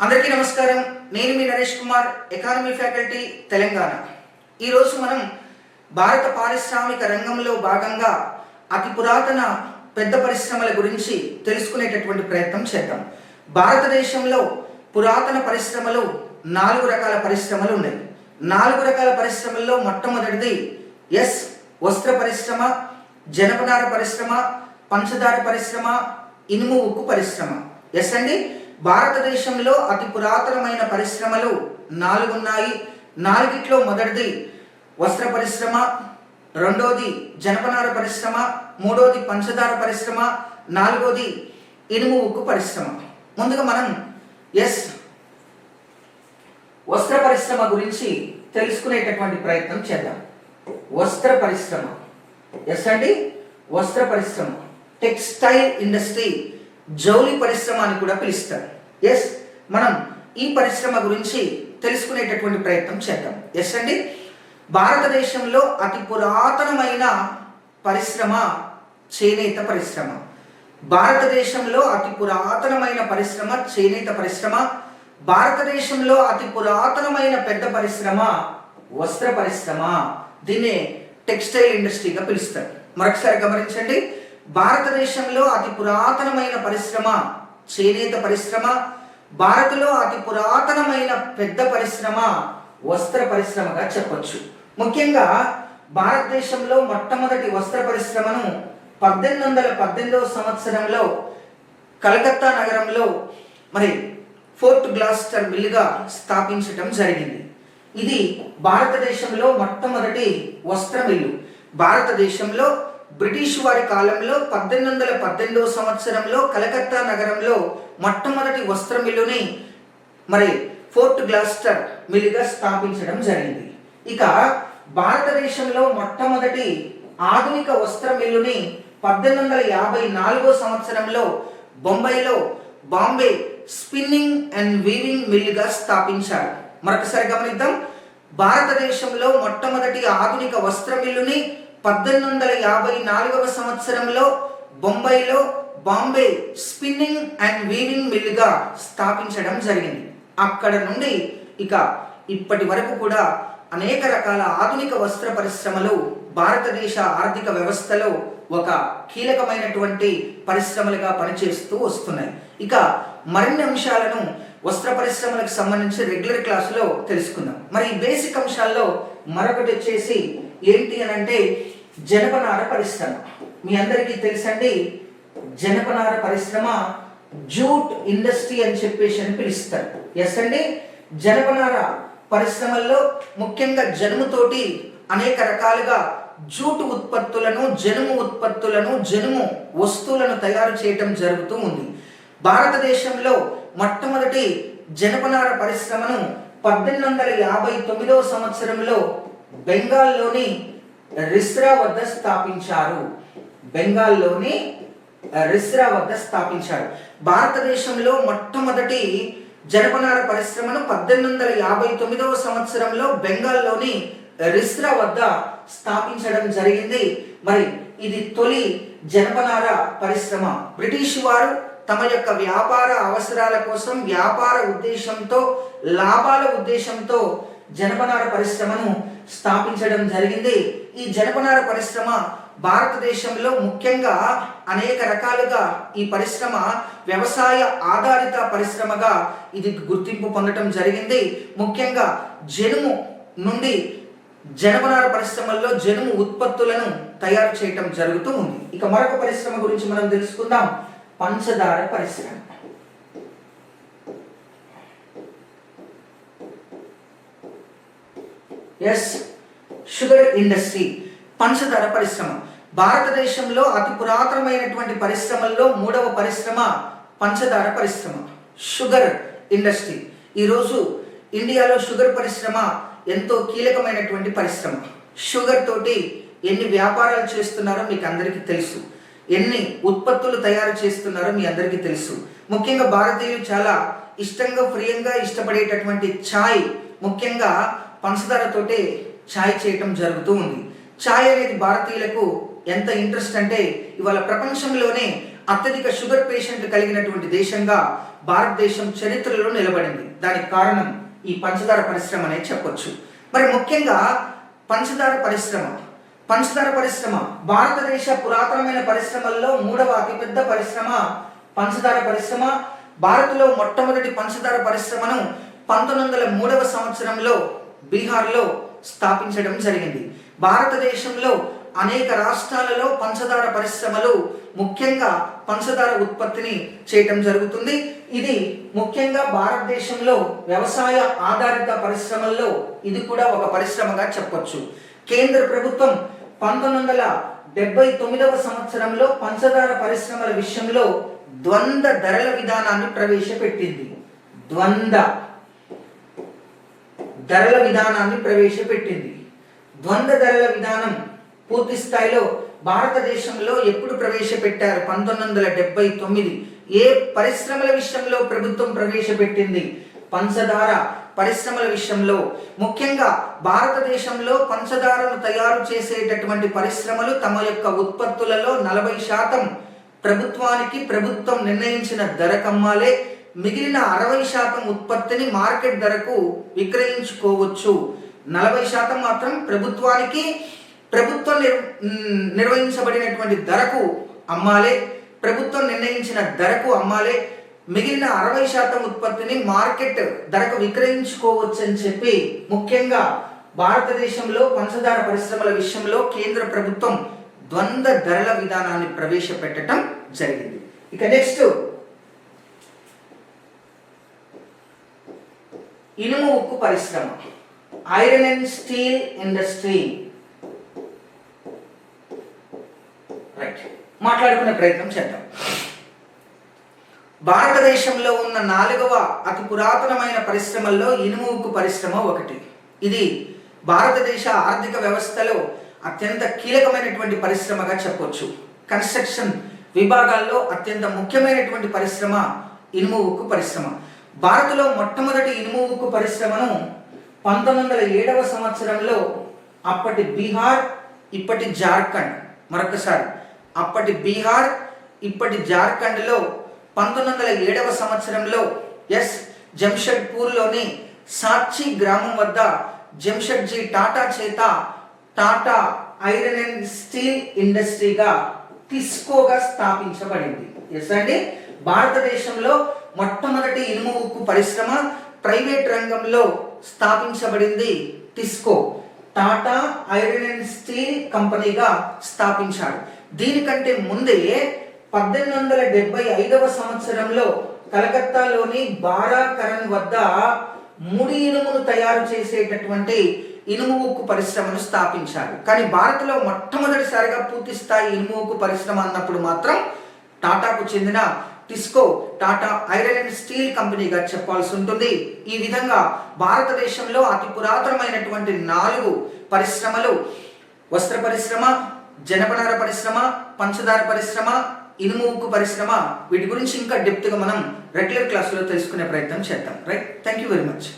అందరికీ నమస్కారం. నేను మీ నరేష్ కుమార్, ఎకానమీ ఫ్యాకల్టీ, తెలంగాణ. ఈరోజు మనం భారత పారిశ్రామిక రంగంలో భాగంగా అతి పురాతన పెద్ద పరిశ్రమల గురించి తెలుసుకునేటటువంటి ప్రయత్నం చేద్దాం. భారతదేశంలో పురాతన పరిశ్రమలు 4 రకాల పరిశ్రమలు ఉన్నాయి. 4 రకాల పరిశ్రమల్లో మొట్టమొదటిది వస్త్ర పరిశ్రమ, జనపనార పరిశ్రమ, పంచదార పరిశ్రమ, ఇనుము ఉక్కు పరిశ్రమ. అండి, భారతదేశంలో అతి పురాతనమైన పరిశ్రమలు 4 ఉన్నాయి. 4ట్లో మొదటిది వస్త్ర పరిశ్రమ, రెండోది జనపనార పరిశ్రమ, మూడోది పంచదార పరిశ్రమ, 4వది ఇనుము ఉక్కు పరిశ్రమ. ముందుగా మనం వస్త్ర పరిశ్రమ గురించి తెలుసుకునేటటువంటి ప్రయత్నం చేద్దాం. వస్త్ర పరిశ్రమ అండి, వస్త్ర పరిశ్రమ, టెక్స్టైల్ ఇండస్ట్రీ, జౌలి పరిశ్రమ అని కూడా పిలుస్తారు. మనం ఈ పరిశ్రమ గురించి తెలుసుకునేటటువంటి ప్రయత్నం చేద్దాం. అండి, భారతదేశంలో అతి పురాతనమైన పరిశ్రమ చేనేత పరిశ్రమ. భారతదేశంలో అతి పురాతనమైన పరిశ్రమ చేనేత పరిశ్రమ. భారతదేశంలో అతి పురాతనమైన పెద్ద పరిశ్రమ వస్త్ర పరిశ్రమ. దీన్నే టెక్స్టైల్ ఇండస్ట్రీగా పిలుస్తారు. మరొకసారి గమనించండి, భారతదేశంలో అతి పురాతనమైన పరిశ్రమ చేనేత పరిశ్రమ. భారత్లో అతి పురాతనమైన పెద్ద పరిశ్రమ వస్త్ర పరిశ్రమగా చెప్పొచ్చు. ముఖ్యంగా భారతదేశంలో మొట్టమొదటి వస్త్ర పరిశ్రమను 1818వ సంవత్సరంలో కలకత్తా నగరంలో ఫోర్ట్ గ్లాస్టర్ మిల్లుగా స్థాపించడం జరిగింది. ఇది భారతదేశంలో మొట్టమొదటి వస్త్ర మిల్లు. భారతదేశంలో బ్రిటిష్ వారి కాలంలో 1818వ సంవత్సరంలో కలకత్తా నగరంలో మొట్టమొదటి వస్త్ర మిల్లుని ఫోర్ట్ గ్లాస్టర్ మిల్లుగా స్థాపించడం జరిగింది. ఇక భారతదేశంలో మొట్టమొదటి ఆధునిక వస్త్ర మిల్లుని 1854వ సంవత్సరంలో బొంబాయిలో బాంబే స్పిన్నింగ్ అండ్ వీవింగ్ మిల్లుగా స్థాపించారు. మరొకసారి గమనిద్దాం, భారతదేశంలో మొట్టమొదటి ఆధునిక వస్త్ర మిల్లుని 1854వ సంవత్సరంలో బొంబాయిలో బాంబే స్పిన్నింగ్ అండ్ వీవింగ్ మిల్లుగా స్థాపించడం జరిగింది. అక్కడ నుండి ఇక ఇప్పటి వరకు కూడా అనేక రకాల ఆధునిక వస్త్ర పరిశ్రమలు భారతదేశ ఆర్థిక వ్యవస్థలో ఒక కీలకమైనటువంటి పరిశ్రమలుగా పనిచేస్తూ వస్తున్నాయి. ఇక మరిన్ని అంశాలను వస్త్ర పరిశ్రమలకు సంబంధించి రెగ్యులర్ క్లాసులో తెలుసుకుందాం. ఈ బేసిక్ అంశాల్లో మరొకటి వచ్చేసి ఏంటి అని అంటే జనపనార పరిశ్రమ. మీ అందరికీ తెలుసండి, జనపనార పరిశ్రమ జూట్ ఇండస్ట్రీ అని చెప్పేసి పిలుస్తారు. అండి, జనపనార పరిశ్రమల్లో ముఖ్యంగా జనుముతోటి అనేక రకాలుగా జూటు ఉత్పత్తులను, జనుము ఉత్పత్తులను, జనుము వస్తువులను తయారు చేయటం జరుగుతూ ఉంది. భారతదేశంలో మొట్టమొదటి జనపనార పరిశ్రమను 1859వ సంవత్సరంలో బెంగాల్లోని రిస్రా వద్ద స్థాపించారు. బెంగాల్లోని రిస్రా వద్ద స్థాపించారు. భారతదేశంలో మొట్టమొదటి జనపనార పరిశ్రమను 1859వ సంవత్సరంలో బెంగాల్లోని రిస్రా వద్ద స్థాపించడం జరిగింది. ఇది తొలి జనపనార పరిశ్రమ. బ్రిటిష్ వారు తమ యొక్క వ్యాపార అవసరాల కోసం, వ్యాపార ఉద్దేశంతో, లాభాల ఉద్దేశంతో జనపనార పరిశ్రమను స్థాపించడం జరిగింది. ఈ జనపనార పరిశ్రమ భారతదేశంలో ముఖ్యంగా అనేక రకాలుగా ఈ పరిశ్రమ వ్యవసాయ ఆధారిత పరిశ్రమగా ఇది గుర్తింపు పొందడం జరిగింది. ముఖ్యంగా జనుము నుండి జనపనార పరిశ్రమల్లో జనుము ఉత్పత్తులను తయారు చేయటం జరుగుతూ ఉంది. ఇక మరొక పరిశ్రమ గురించి మనం తెలుసుకుందాం, పంచదార పరిశ్రమ. షుగర్ ఇండస్ట్రీ, పంచదార పరిశ్రమ. భారతదేశంలో అతి పురాతనమైనటువంటి పరిశ్రమల్లో 3వ పరిశ్రమ పంచదార పరిశ్రమ, షుగర్ ఇండస్ట్రీ. ఈరోజు ఇండియాలో షుగర్ పరిశ్రమ ఎంతో కీలకమైనటువంటి పరిశ్రమ. షుగర్ తోటి ఎన్ని వ్యాపారాలు చేస్తున్నారో మీకు అందరికీ తెలుసు, ఎన్ని ఉత్పత్తులు తయారు చేస్తున్నారో మీ అందరికీ తెలుసు. ముఖ్యంగా భారతీయులు చాలా ఇష్టంగా, ప్రియంగా ఇష్టపడేటటువంటి ఛాయ్ ముఖ్యంగా పంచదారతోటే ఛాయ్ చేయటం జరుగుతూ ఉంది. ఛాయ్ అనేది భారతీయులకు ఎంత ఇంట్రెస్ట్ అంటే ఇవాళ ప్రపంచంలోనే అత్యధిక షుగర్ పేషెంట్ కలిగినటువంటి దేశంగా భారతదేశం చరిత్రలో నిలబడింది. దానికి కారణం ఈ పంచదార పరిశ్రమ అనే చెప్పొచ్చు. మరి ముఖ్యంగా పంచదార పరిశ్రమ భారతదేశ పురాతనమైన పరిశ్రమల్లో 3వ అతిపెద్ద పరిశ్రమ పంచదార పరిశ్రమ. భారత్లో మొట్టమొదటి పంచదార పరిశ్రమను 1903వ సంవత్సరంలో బీహార్లో స్థాపించడం జరిగింది. భారతదేశంలో అనేక రాష్ట్రాలలో పంచదార పరిశ్రమలు ముఖ్యంగా పంచదార ఉత్పత్తిని చేయటం జరుగుతుంది. ఇది ముఖ్యంగా భారతదేశంలో వ్యవసాయ ఆధారిత పరిశ్రమల్లో ఇది కూడా ఒక పరిశ్రమగా చెప్పొచ్చు. కేంద్ర ప్రభుత్వం 1979వ సంవత్సరంలో పంచదార పరిశ్రమల విషయంలో ద్వంద్వ ధరల విధానాన్ని ప్రవేశపెట్టింది. ద్వంద్వ ధరల విధానం పూర్తి స్థాయిలో భారతదేశంలో ఎప్పుడు ప్రవేశపెట్టారు? 1979. ఏ పరిశ్రమల విషయంలో ప్రభుత్వం ప్రవేశపెట్టింది? పంచదార పరిశ్రమల విషయంలో. ముఖ్యంగా భారతదేశంలో పంచదారను తయారు చేసేటటువంటి పరిశ్రమలు తమ యొక్క ఉత్పత్తులలో 40% ప్రభుత్వం నిర్ణయించిన ధరకు అమ్మాలే. మిగిలిన 60% ఉత్పత్తిని మార్కెట్ ధరకు విక్రయించుకోవచ్చు. 40% మాత్రం ప్రభుత్వం నిర్వహించబడినటువంటి ధరకు అమ్మాలే, ప్రభుత్వం నిర్ణయించిన ధరకు అమ్మాలే. మిగిలిన 60% ఉత్పత్తిని మార్కెట్ ధరకు విక్రయించుకోవచ్చు అని చెప్పి ముఖ్యంగా భారతదేశంలో పంచదార పరిశ్రమల విషయంలో కేంద్ర ప్రభుత్వం ద్వంద్వ ధరల విధానాన్ని ప్రవేశపెట్టడం జరిగింది. ఇక నెక్స్ట్ ఇనుము ఉక్కు పరిశ్రమ, iron and steel industry. Right, మాట్లాడుకునే ప్రయత్నం చేద్దాం. భారతదేశంలో ఉన్న 4వ అతి పురాతనమైన పరిశ్రమల్లో ఇనుము ఉక్కు పరిశ్రమ ఒకటి. ఇది భారతదేశ ఆర్థిక వ్యవస్థలో అత్యంత కీలకమైనటువంటి పరిశ్రమగా చెప్పొచ్చు. కన్స్ట్రక్షన్ విభాగాల్లో అత్యంత ముఖ్యమైనటువంటి పరిశ్రమ ఇనుము ఉక్కు పరిశ్రమ. భారత్లో మొట్టమొదటి ఇనుము ఉక్కు పరిశ్రమను 1907వ సంవత్సరంలో అప్పటి బీహార్ ఇప్పటి జార్ఖండ్, మరొకసారి అప్పటి బీహార్ ఇప్పటి జార్ఖండ్లో 1907వ సంవత్సరంలో జంషెడ్పూర్లోని సాక్షి గ్రామం వద్ద జంషెడ్జీ టాటా చేత టాటా ఐరన్ అండ్ స్టీల్ ఇండస్ట్రీగా టిస్కోగా స్థాపించబడింది. అండి, భారతదేశంలో మొట్టమొదటి ఇనుము ఉక్కు పరిశ్రమ ప్రైవేట్ రంగంలో స్థాపించబడింది Tisco. Tata iron and steel కంపెనీగా స్థాపించాడు. దీనికంటే ముందే 1875వ సంవత్సరంలో కలకత్తాలోని బారాకరణ్ వద్ద ముడి ఇనుమును తయారు చేసేటటువంటి ఇనుము ఉక్కు పరిశ్రమను స్థాపించారు. కానీ భారత్లో మొట్టమొదటిసారిగా పూర్తి స్థాయి ఇనుము ఉక్కు పరిశ్రమ అన్నప్పుడు మాత్రం టాటాకు చెందిన Tisco Tata iron and steel కంపెనీగా చెప్పాల్సి ఉంటుంది. ఈ విధంగా భారతదేశంలో అతి పురాతనమైనటువంటి 4 పరిశ్రమలు వస్త్ర పరిశ్రమ, జనపనార పరిశ్రమ, పంచదార పరిశ్రమ, ఇనుము ఉక్కు పరిశ్రమ. వీటి గురించి ఇంకా డెప్త్గా మనం రెగ్యులర్ క్లాసులో తెలుసుకునే ప్రయత్నం చేద్దాం. Right, thank you very much.